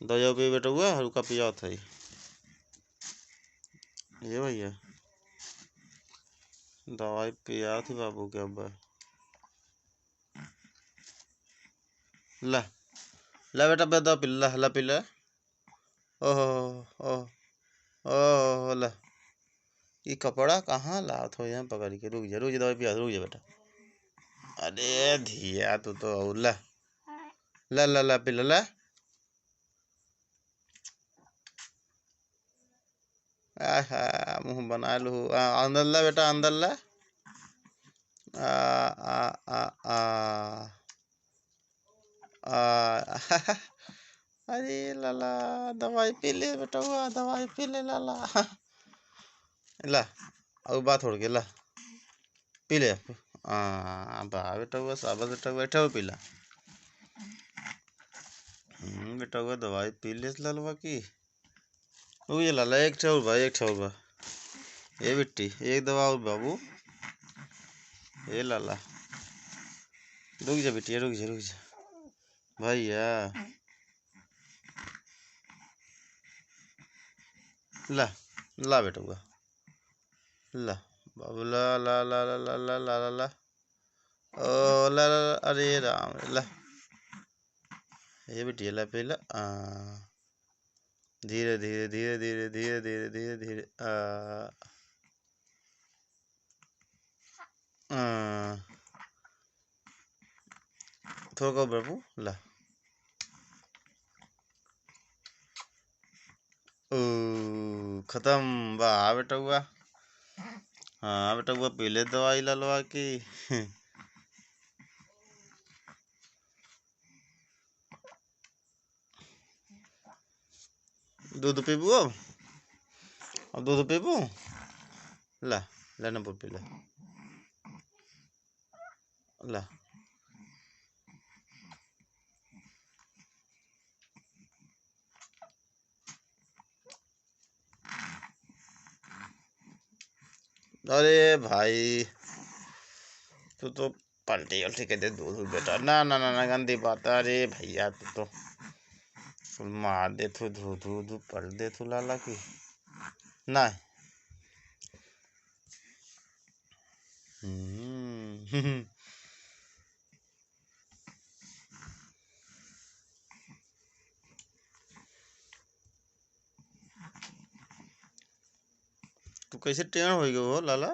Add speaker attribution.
Speaker 1: दवाई पे बेटा हुआ हल्का पिया था ये भैया दवाई पिया थी बाबू के अब ला ला बेटा दवा पिला ला पिला ओहो ओह ओह ला ये कपड़ा कहाँ ला थो यहाँ पकड़ के रुक जा दवाई पिया रुक जा बेटा अरे धिया तू तो ला ला ला ला पिला ला आहा मुँह बना लू अंदर ला बेटा अंदर ला आ आ आ आ आ अरे लाला दवाई पी ले बेटा हुआ दवाई पी ले लाला ला अब बात हो गई ला पी ले बा बेटा हुआ साबस बेटा हुआ बैठा हुआ पीला बेटा हुआ दवाई पी ले लालवा की वो ये लाला एक ठोर भाई एक ठोर बा ये बिट्टी एक दवा और बाबू ये लाला रुक जा बिटिया रुक जा भैया ला ला बेटा हुआ ला बाबू ला ला ला ला ला ला ला ला ला ओ ला ला अरे राम ला ये बिटिया ला पे ला धीरे धीरे धीरे धीरे धीरे धीरे धीरे धीरे थोड़ा बाबू ला खत्म वाह बेटा हुआ हाँ बेटा हुआ पीले दवाई ललवा की दूध पीबू अब दूध पीबू ला लेना पी ला ला अरे भाई तू तो पलटी उल्टी के दे दूध बेटा ना ना ना ना गंदी बात अरे भैया तू तो मार दे तू धू धू धू पल दे तू लाला की ना तू कैसे टेढ़ हो गयो हो लाला